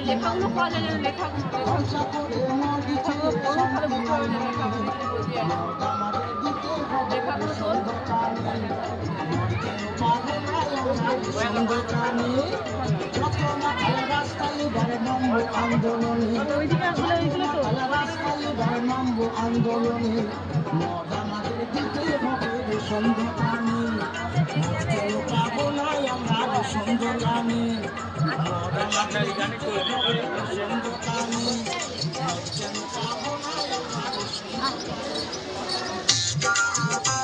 লেখাগুলো পাওয়া যায় যেন লেখাগুলো পড়ুন তাহলে বুঝতে পারবে যে লেখাগুলো বোঝে লেখাগুলো তোল আন্দোলনে আমাদের দিতে হবে সন্ধ্যাকানি পাবো না আমরা সন্ধ্যাকানি আমাদের দিতে হবে সন্ধ্যাকানি পাবো না আমরা